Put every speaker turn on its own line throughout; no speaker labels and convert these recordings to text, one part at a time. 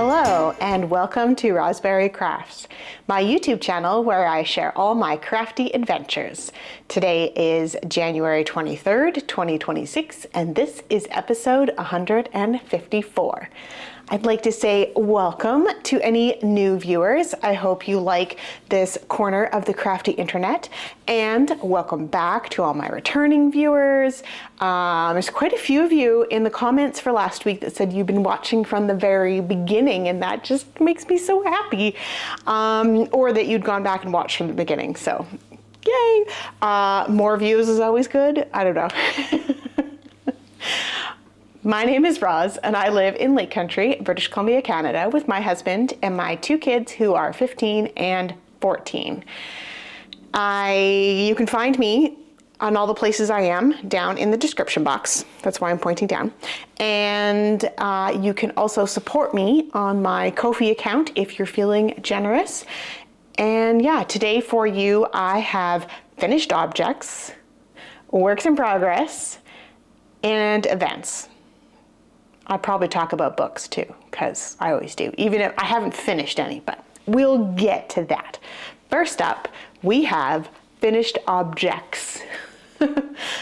Hello and welcome to Rosberry Crafts, my YouTube channel where I share all my crafty adventures. Today is January 23rd, 2026, and this is episode 154. I'd like to say welcome to any new viewers. I hope you like this corner of the crafty internet, and welcome back to all my returning viewers. There's quite a few of you in the comments for last week that said you've been watching from the very beginning, and that just makes me so happy. Or that you'd gone back and watched from the beginning, so yay. More views is always good. I don't know. My name is Roz, and I live in Lake Country, British Columbia, Canada, with my husband and my two kids who are 15 and 14. You can find me on all the places I am down in the description box. That's why I'm pointing down. And you can also support me on my Ko-fi account if you're feeling generous. And yeah, today for you, I have finished objects, works in progress, and events. I'll probably talk about books too, because I always do, even if I haven't finished any, but we'll get to that. First up, we have finished objects.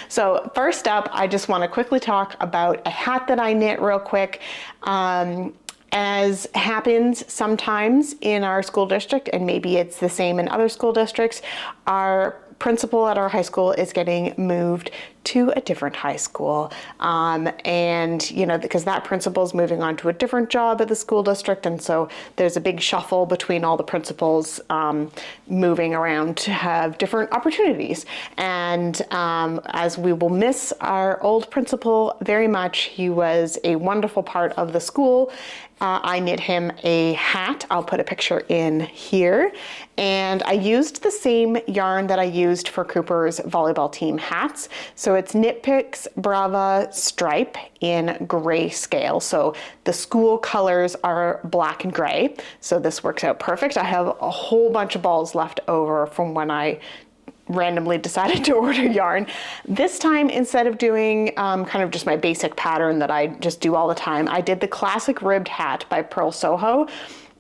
So first up, I just want to quickly talk about a hat that I knit real quick. As happens sometimes in our school district, and maybe it's the same in other school districts, our principal at our high school is getting moved to a different high school. And, you know, because that principal is moving on to a different job at the school district. And so there's a big shuffle between all the principals moving around to have different opportunities. And as we will miss our old principal very much, he was a wonderful part of the school. I knit him a hat. I'll put a picture in here. And I used the same yarn that I used for Cooper's volleyball team hats. So it's Knit Picks Brava Stripe in grayscale. So the school colors are black and gray. So this works out perfect. I have a whole bunch of balls left over from when I randomly decided to order yarn. This time, instead of doing kind of just my basic pattern that I just do all the time, I did the classic ribbed hat by Pearl Soho.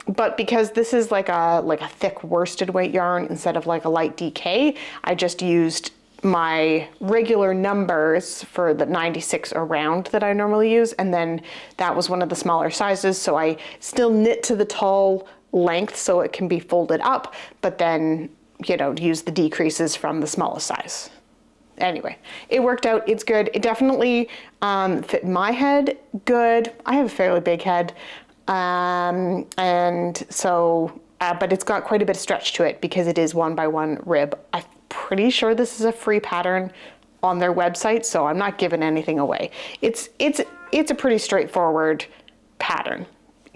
But because this is like a thick worsted weight yarn instead of like a light DK, I just used my regular numbers for the 96 around that I normally use, and then that was one of the smaller sizes, so I still knit to the tall length so it can be folded up, but then, you know, use the decreases from the smallest size. Anyway, it worked out. It's good. It definitely fit my head good. I have a fairly big head, and so but it's got quite a bit of stretch to it because it is 1x1 rib. I'm pretty sure this is a free pattern on their website, so I'm not giving anything away. It's a pretty straightforward pattern.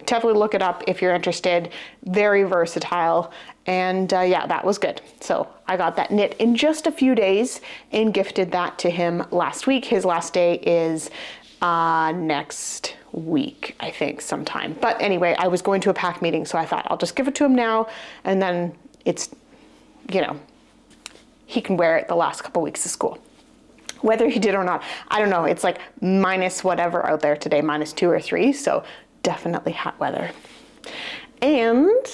Definitely look it up if you're interested. Very versatile, and yeah, that was good. So I got that knit in just a few days and gifted that to him last week. His last day is next week, I think, sometime. But anyway, I was going to a pack meeting, so I thought I'll just give it to him now, and then it's, you know, he can wear it the last couple weeks of school. Whether he did or not, I don't know. It's like minus whatever out there today, -2 or 3, so definitely hot weather. And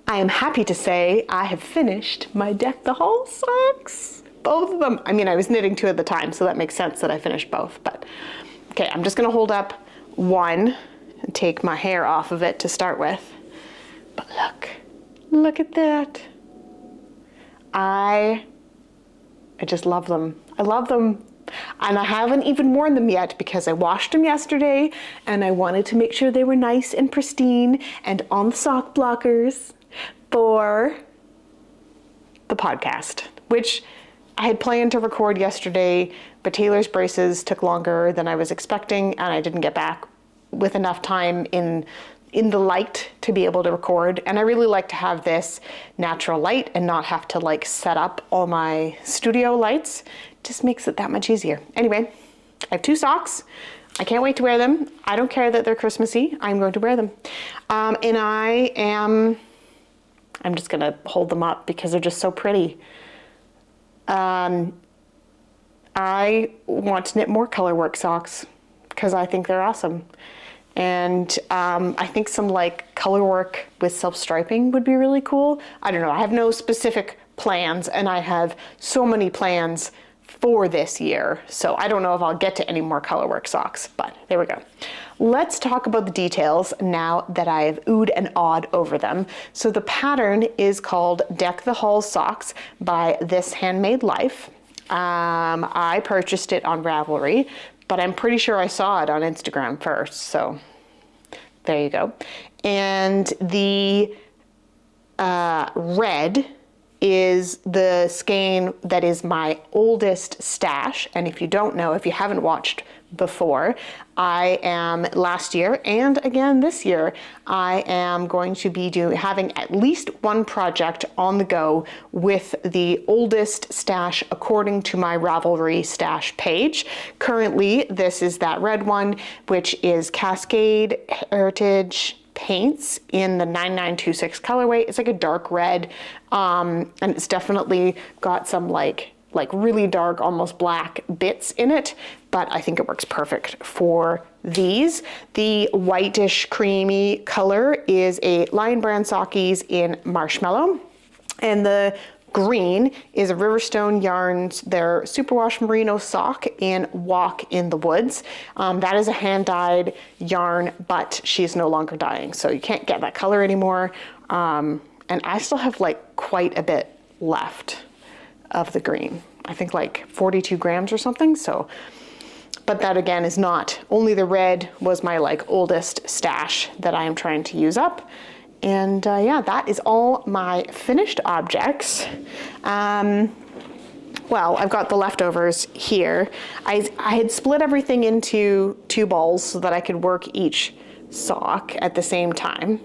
I am happy to say I have finished my Deck the Hall socks. Both of them. I mean, I was knitting 2 at the time, so that makes sense that I finished both. But okay, I'm just gonna hold up one and take my hair off of it to start with. But look at that. I just love them. I love them. And I haven't even worn them yet because I washed them yesterday and I wanted to make sure they were nice and pristine and on the sock blockers for the podcast, which I had planned to record yesterday, but Taylor's braces took longer than I was expecting and I didn't get back with enough time in the light to be able to record. And I really like to have this natural light and not have to like set up all my studio lights. Just makes it that much easier. Anyway, I have 2 socks. I can't wait to wear them. I don't care that they're Christmassy. I'm going to wear them. And I'm just gonna hold them up because they're just so pretty. I want to knit more colorwork socks because I think they're awesome. And I think some like color work with self-striping would be really cool. I don't know, I have no specific plans, and I have so many plans for this year, so I don't know if I'll get to any more colorwork socks, but there we go. Let's talk about the details now that I've oohed and awed over them. So the pattern is called Deck the Halls Socks by This Handmade Life. I purchased it on Ravelry, but I'm pretty sure I saw it on Instagram first, so there you go. And the red is the skein that is my oldest stash. And if you don't know, if you haven't watched before, I am last year and again this year, I am going to be having at least one project on the go with the oldest stash according to my Ravelry stash page. Currently, this is that red one, which is Cascade Heritage Paints in the 9926 colorway. It's like a dark red, and it's definitely got some like really dark, almost black bits in it, but I think it works perfect for these. The whitish creamy color is a Lion Brand Sockies in Marshmallow, and the green is a Riverstone Yarns, their Superwash Merino sock in Walk in the Woods. That is a hand-dyed yarn, but she's no longer dyeing, so you can't get that color anymore. And I still have like quite a bit left of the green. I think like 42 grams or something, so. But that again is not, only the red was my like oldest stash that I am trying to use up. And yeah, that is all my finished objects. Well, I've got the leftovers here. I had split everything into 2 balls so that I could work each sock at the same time.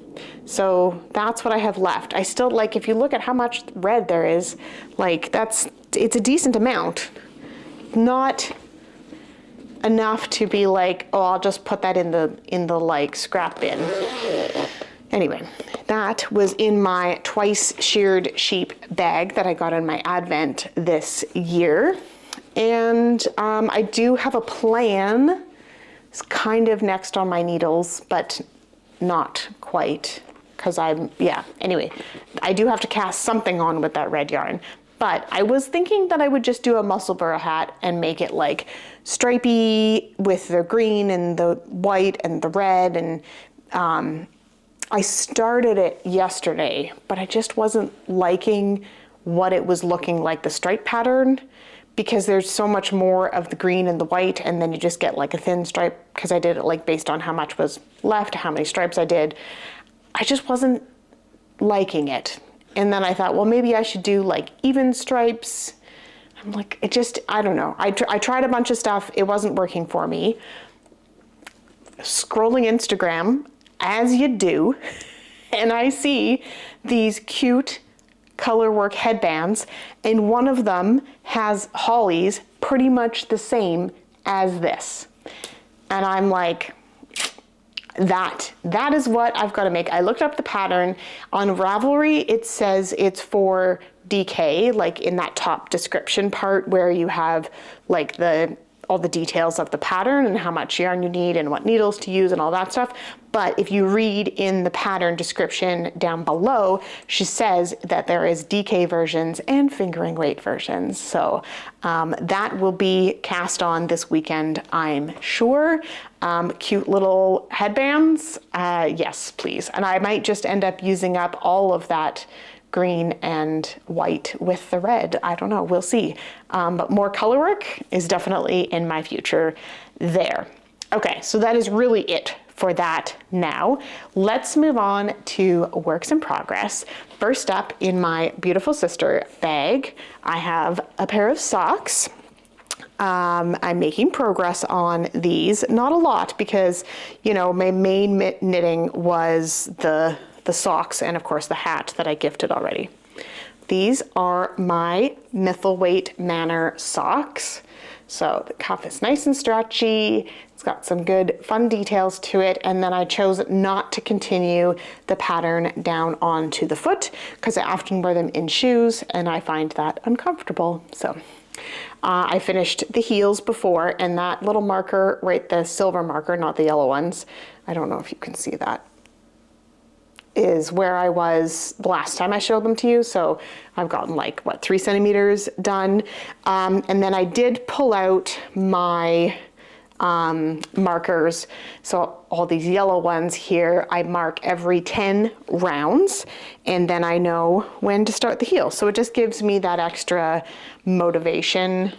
So that's what I have left. I still, like, if you look at how much red there is, like it's a decent amount. Not enough to be like, oh, I'll just put that in the like scrap bin. Anyway, that was in my twice sheared sheep bag that I got in my Advent this year. And I do have a plan. It's kind of next on my needles, but not quite, because anyway, I do have to cast something on with that red yarn. But I was thinking that I would just do a Musselburgh hat and make it like stripy with the green and the white and the red. And I started it yesterday, but I just wasn't liking what it was looking like, the stripe pattern, because there's so much more of the green and the white, and then you just get like a thin stripe, because I did it like based on how much was left, how many stripes I did. I just wasn't liking it. And then I thought, well, maybe I should do like even stripes. I'm like, I don't know. I tried a bunch of stuff. It wasn't working for me. Scrolling Instagram, as you do, and I see these cute colorwork headbands, and one of them has hollies pretty much the same as this. And I'm like, that is what I've got to make. I looked up the pattern on Ravelry. It says it's for DK, like in that top description part where you have like all the details of the pattern and how much yarn you need and what needles to use and all that stuff. But if you read in the pattern description down below, she says that there is DK versions and fingering weight versions. So that will be cast on this weekend, I'm sure. Cute little headbands, yes, please. And I might just end up using up all of that green and white with the red. I don't know, we'll see. But more color work is definitely in my future there. Okay, so that is really it for that now. Let's move on to works in progress. First up in my beautiful sister bag, I have a pair of socks. I'm making progress on these, not a lot, because, you know, my main knitting was the socks and of course the hat that I gifted already. These are my Mithilweight Manor socks. So the cuff is nice and stretchy. It's got some good fun details to it. And then I chose not to continue the pattern down onto the foot because I often wear them in shoes and I find that uncomfortable. So I finished the heels before, and that little marker, right, the silver marker, not the yellow ones, I don't know if you can see that, is where I was the last time I showed them to you. So I've gotten like, what, 3 centimeters done. And then I did pull out my markers. So all these yellow ones here, I mark every 10 rounds, and then I know when to start the heel. So it just gives me that extra motivation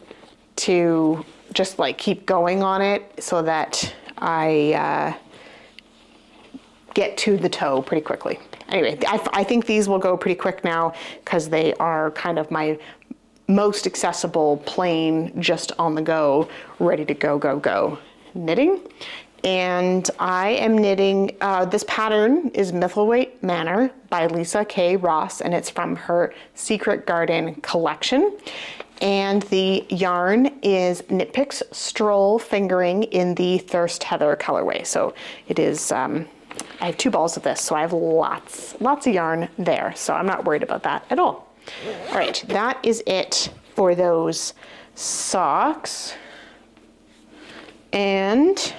to just like keep going on it so that I get to the toe pretty quickly. Anyway, I think these will go pretty quick now because they are kind of my most accessible, plain, just on the go, ready to go knitting. And I am knitting, this pattern is Mithilwaite Manor by Lisa K. Ross, and it's from her Secret Garden collection. And the yarn is Knit Picks Stroll Fingering in the Thirst Heather colorway. So it is, I have 2 balls of this, so I have lots of yarn there. So I'm not worried about that at all. All right, that is it for those socks. And,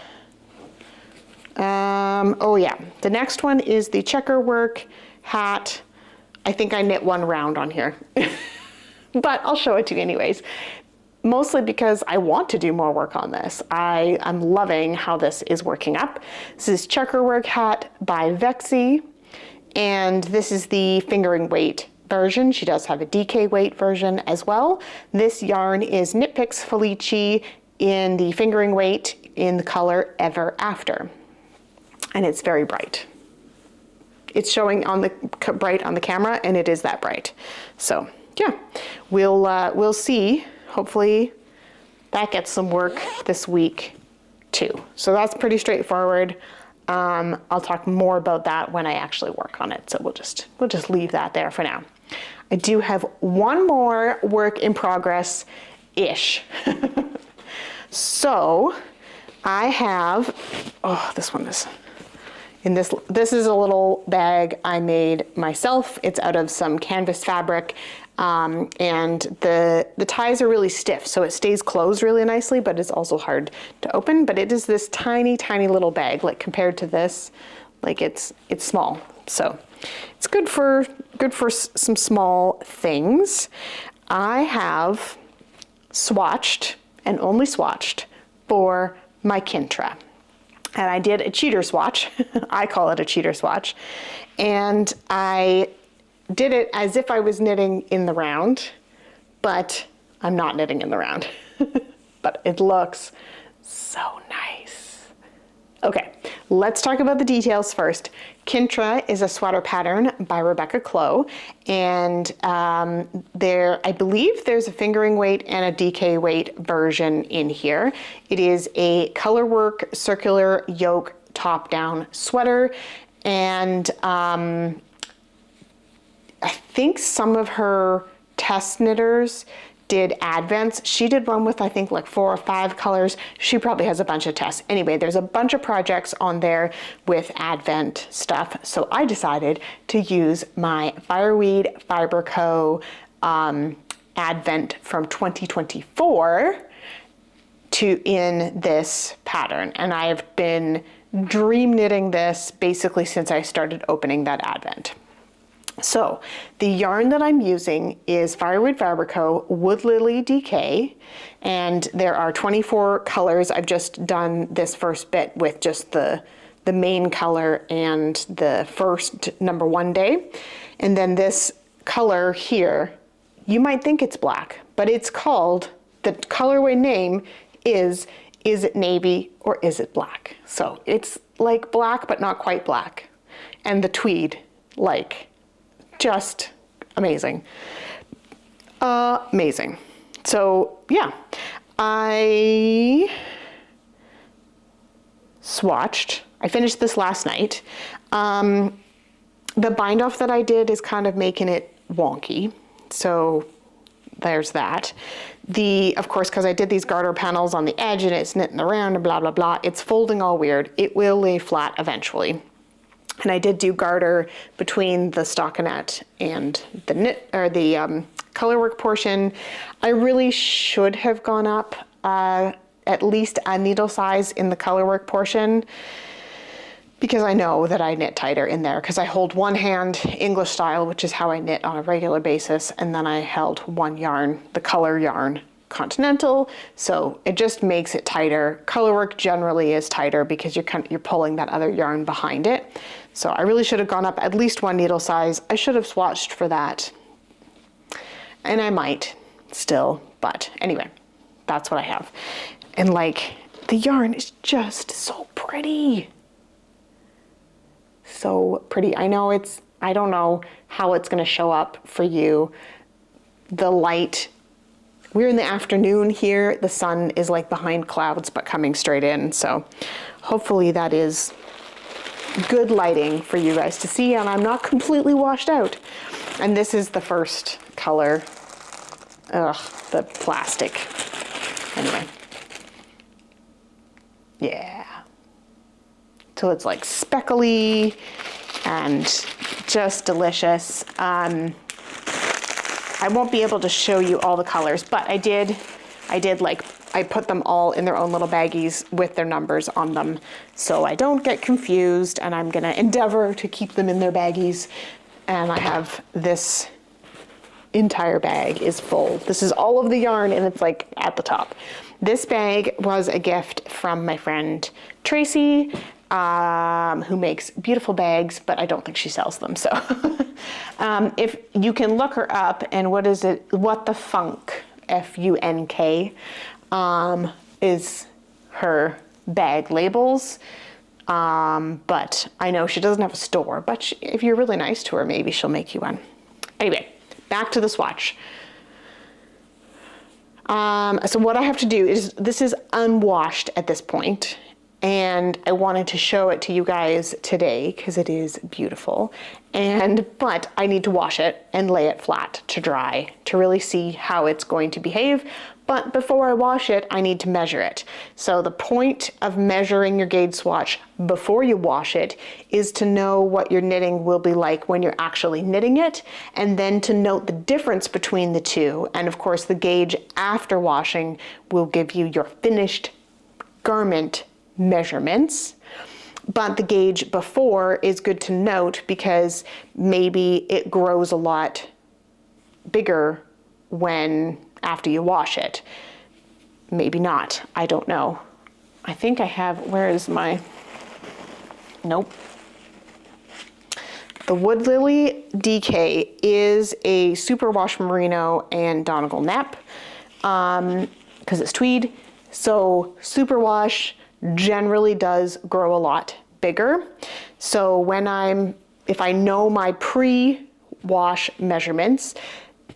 oh yeah, the next one is the checker work hat. I think I knit 1 round on here, but I'll show it to you anyways. Mostly because I want to do more work on this. I'm loving how this is working up. This is checker work hat by Vexy, and this is the fingering weight version. She does have a DK weight version as well. This yarn is Knit Picks Felici in the fingering weight in the color Ever After, and it's very bright. It's showing on the bright on the camera, and it is that bright. So yeah, we'll see. Hopefully that gets some work this week too. So that's pretty straightforward. I'll talk more about that when I actually work on it. So we'll just leave that there for now. I do have one more work in progress-ish. So I have, oh, this one is, this is a little bag I made myself. It's out of some canvas fabric. And the ties are really stiff, so it stays closed really nicely, but it's also hard to open. But it is this tiny, tiny little bag, like compared to this, like it's small. So it's good for some small things. I have swatched and only swatched for my Kintra. And I did a cheater swatch. I call it a cheater swatch. And I did it as if I was knitting in the round, but I'm not knitting in the round. But it looks so nice. Okay, let's talk about the details first. Kintra is a sweater pattern by Rebecca Clow, and I believe there's a fingering weight and a DK weight version in here. It is a colorwork circular yoke top-down sweater, and I think some of her test knitters did advents. She did one with, I think, like 4 or 5 colors. She probably has a bunch of tests. Anyway, there's a bunch of projects on there with advent stuff. So I decided to use my Fireweed Fiber Co. advent from 2024 in this pattern. And I've been dream knitting this basically since I started opening that advent. So the yarn that I'm using is Fireweed Fiber Co. Wood Lily DK, and there are 24 colors. I've just done this first bit with just the main color and the first number 1 day. And then this color here, you might think it's black, but it's called, the colorway name is it navy or is it black? So it's like black, but not quite black. And the tweed, like, just amazing. Amazing. So yeah, I swatched. I finished this last night. The bind off that I did is kind of making it wonky. So there's that. Of course, because I did these garter panels on the edge and it's knitting around and blah, blah, blah, it's folding all weird. It will lay flat eventually. And I did do garter between the stockinette and the knit, or the colorwork portion. I really should have gone up at least a needle size in the colorwork portion, because I know that I knit tighter in there, because I hold one hand English style, which is how I knit on a regular basis, and then I held one yarn, the color yarn, continental, so it just makes it tighter. Colorwork generally is tighter because you're pulling that other yarn behind it. So I really should have gone up at least one needle size. I should have swatched for that, and I might still, but anyway, that's what I have. And like, the yarn is just so pretty. So pretty. I know I don't know how it's gonna show up for you. The light, we're in the afternoon here. The sun is like behind clouds, but coming straight in. So hopefully that is good lighting for you guys to see, and I'm not completely washed out. And this is the first color. Ugh, the plastic. Anyway. Yeah. So it's like speckly and just delicious. I won't be able to show you all the colors, but I put them all in their own little baggies with their numbers on them, so I don't get confused, and I'm gonna endeavor to keep them in their baggies. And I have this entire bag is full. This is all of the yarn, and it's like at the top. This bag was a gift from my friend Tracy, who makes beautiful bags, but I don't think she sells them. So if you can look her up, and what is it? What the Funk, F-U-N-K, is her bag labels. But I know she doesn't have a store, but if you're really nice to her, maybe she'll make you one. Anyway, back to the swatch. So what I have to do is, this is unwashed at this point, and I wanted to show it to you guys today because it is beautiful. But I need to wash it and lay it flat to dry to really see how it's going to behave. But before I wash it, I need to measure it. So the point of measuring your gauge swatch before you wash it is to know what your knitting will be like when you're actually knitting it, and then to note the difference between the two. And of course, the gauge after washing will give you your finished garment measurements. But the gauge before is good to note, because maybe it grows a lot bigger after you wash it. Maybe not, I don't know. I think I have, where is my, nope. The Wood Lily DK is a superwash merino and Donegal nap, because it's tweed. So superwash generally does grow a lot bigger. So if I know my pre-wash measurements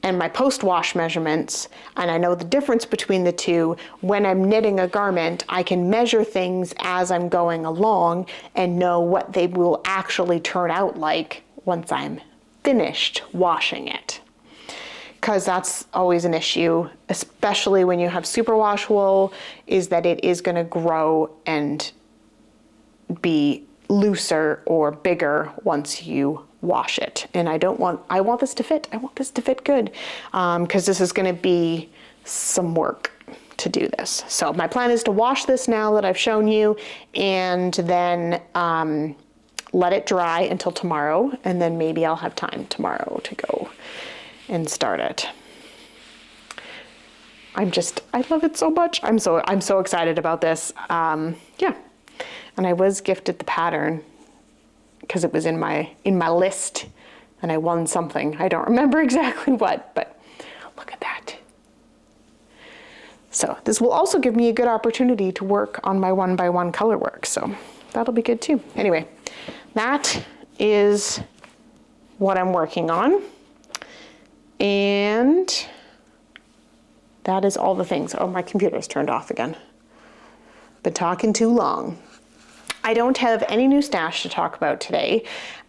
and my post-wash measurements, and I know the difference between the two, when I'm knitting a garment, I can measure things as I'm going along and know what they will actually turn out like once I'm finished washing it. Because that's always an issue, especially when you have superwash wool, is that it is going to grow and be looser or bigger once you wash it. And I want this to fit. I want this to fit good, because this is going to be some work to do this. So my plan is to wash this now that I've shown you, and then let it dry until tomorrow, and then maybe I'll have time tomorrow to go and start it. I love it so much. I'm so excited about this. Yeah. And I was gifted the pattern because it was in my list, and I won something. I don't remember exactly what, but look at that. So this will also give me a good opportunity to work on my 1x1 color work. So that'll be good too. Anyway, that is what I'm working on. And that is all the things. Oh, my computer's turned off again. Been talking too long. I don't have any new stash to talk about today.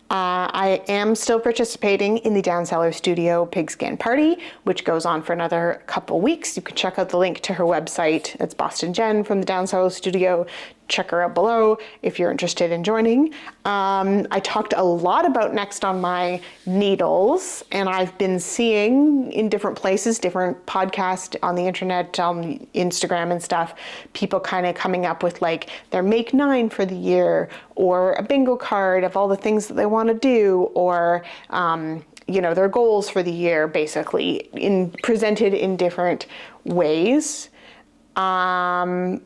I am still participating in the Down Cellar Studio Pigskin Party, which goes on for another couple weeks. You can check out the link to her website. It's Boston Jen from the Down Cellar Studio check her out below if you're interested in joining. I talked a lot about Next on my needles, and I've been seeing in different places, different podcasts on the internet, on Instagram and stuff, people kind of coming up with like their make 9 for the year, or a bingo card of all the things that they want to do, or their goals for the year, basically presented in different ways. I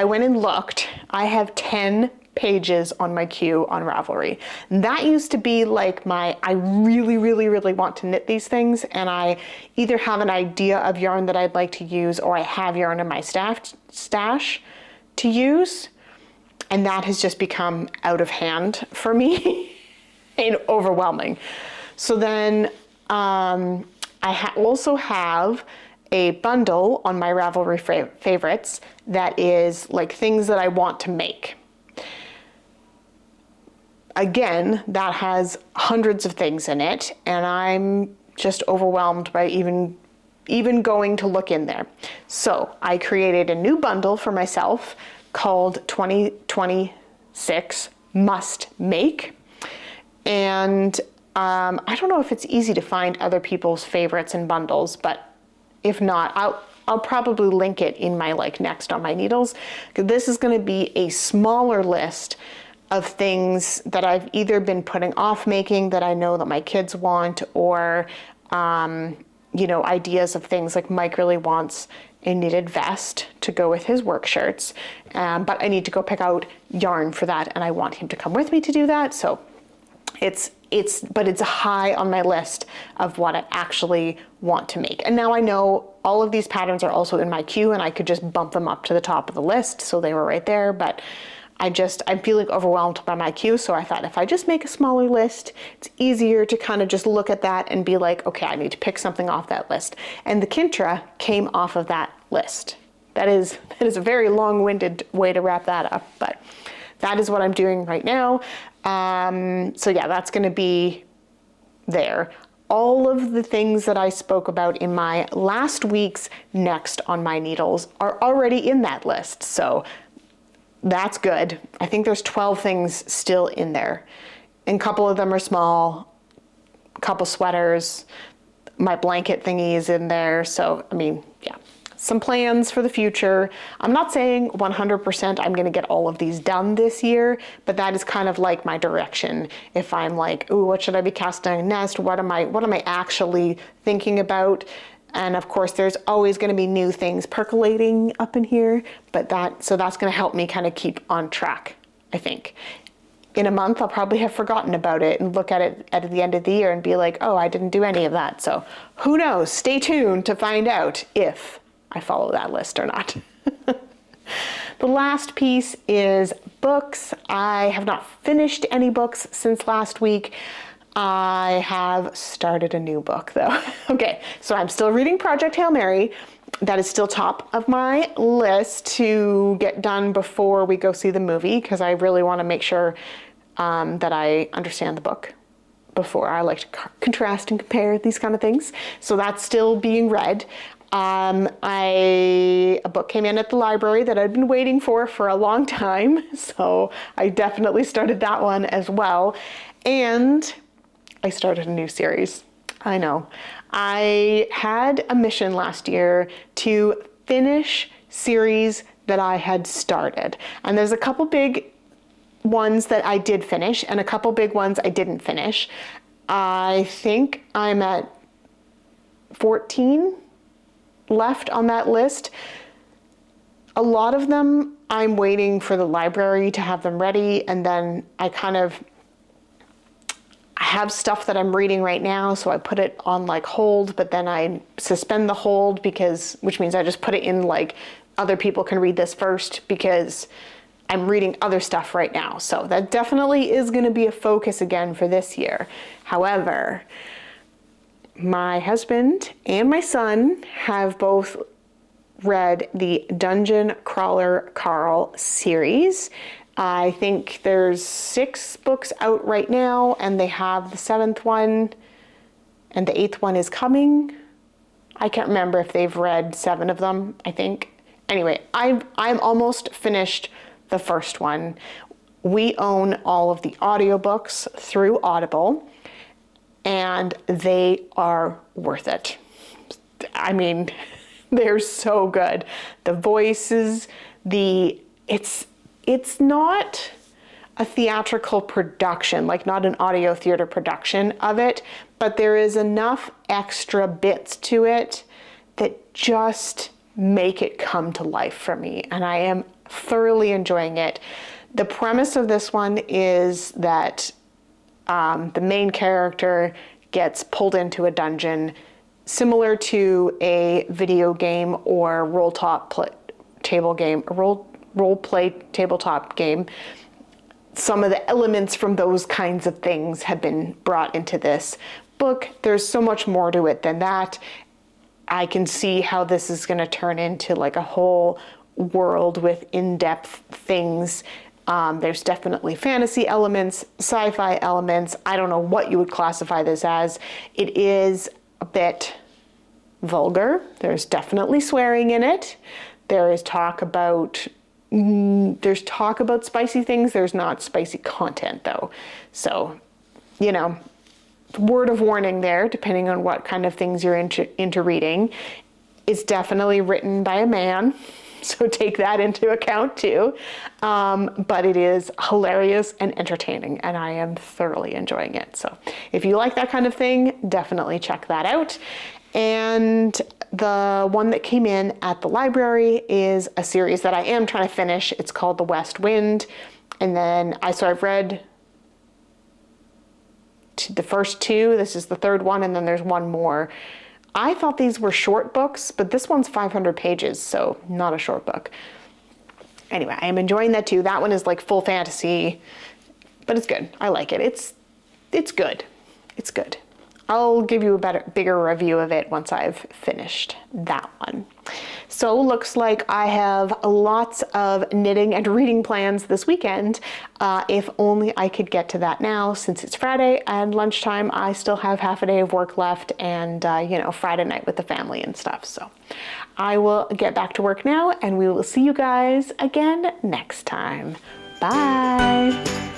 went and looked. I have 10 pages on my queue on Ravelry. That used to be like I really, really, really want to knit these things, and I either have an idea of yarn that I'd like to use, or I have yarn in my stash to use, and that has just become out of hand for me and overwhelming. So then I also have a bundle on my Ravelry favorites that is like things that I want to make. Again, that has hundreds of things in it, and I'm just overwhelmed by even going to look in there. So I created a new bundle for myself called 2026 Must Make. And I don't know if it's easy to find other people's favorites and bundles, but if not, I'll probably link it in my Next on my needles. This is going to be a smaller list of things that I've either been putting off making that I know that my kids want, or ideas of things like Mike really wants a knitted vest to go with his work shirts, but I need to go pick out yarn for that, and I want him to come with me to do that. So it's high on my list of what I actually want to make. And now I know all of these patterns are also in my queue, and I could just bump them up to the top of the list, so they were right there. But I'm feeling overwhelmed by my queue, so I thought if I just make a smaller list, it's easier to kind of just look at that and be like, okay, I need to pick something off that list. And the Kintra came off of that list. That is a very long-winded way to wrap that up, but that is what I'm doing right now. So yeah, that's going to be there. All of the things that I spoke about in my last week's Next on my needles are already in that list. So that's good. I think there's 12 things still in there. And a couple of them are small, a couple sweaters, my blanket thingy is in there. So, yeah. Some plans for the future. I'm not saying 100% I'm going to get all of these done this year, but that is kind of like my direction. If I'm like, ooh, what should I be casting next? What am I actually thinking about? And of course, there's always going to be new things percolating up in here, but that's going to help me kind of keep on track, I think. In a month, I'll probably have forgotten about it and look at it at the end of the year and be like, oh, I didn't do any of that. So who knows? Stay tuned to find out if I follow that list or not. The last piece is books. I have not finished any books since last week. I have started a new book though. Okay, so I'm still reading Project Hail Mary. That is still top of my list to get done before we go see the movie, because I really want to make sure that I understand the book before. I like to contrast and compare these kind of things. So that's still being read. A book came in at the library that I'd been waiting for a long time. So I definitely started that one as well. And I started a new series. I know. I had a mission last year to finish series that I had started. And there's a couple big ones that I did finish and a couple big ones I didn't finish. I think I'm at 14 left on that list. A lot of them I'm waiting for the library to have them ready, and then I have stuff that I'm reading right now, so I put it on hold, but then I suspend the hold, which means I just put it in other people can read this first, because I'm reading other stuff right now. So that definitely is going to be a focus again for this year. However, my husband and my son have both read the Dungeon Crawler Carl series. I think there's 6 books out right now, and they have the 7th one, and the 8th one is coming. I can't remember if they've read 7 of them, I think. anyway, I'm almost finished the first one. We own all of the audiobooks through Audible, and they are worth it. I mean, they're so good. The voices, it's not a theatrical production, like not an audio theater production of it, but there is enough extra bits to it that just make it come to life for me, and I am thoroughly enjoying it. The premise of this one is that the main character gets pulled into a dungeon similar to a video game or role play tabletop game. Some of the elements from those kinds of things have been brought into this book. There's so much more to it than that. I can see how this is going to turn into like a whole world with in-depth things. There's definitely fantasy elements, sci-fi elements. I don't know what you would classify this as. It is a bit vulgar. There's definitely swearing in it. There is talk about spicy things. There's not spicy content though. So, you know, word of warning there, depending on what kind of things you're into reading. It's definitely written by a man, so take that into account too. But it is hilarious and entertaining, and I am thoroughly enjoying it. So if you like that kind of thing, definitely check that out. And the one that came in at the library is a series that I am trying to finish. It's called The West Wind. And then I've read the first two. This is the third one, and then there's one more. I thought these were short books, but this one's 500 pages, so not a short book. Anyway, I am enjoying that too. That one is like full fantasy, but it's good. I like it. It's good. It's good. I'll give you a bigger review of it once I've finished that one. So looks like I have lots of knitting and reading plans this weekend. If only I could get to that now, since it's Friday and lunchtime, I still have half a day of work left, and you know, Friday night with the family and stuff. So I will get back to work now, and we will see you guys again next time. Bye.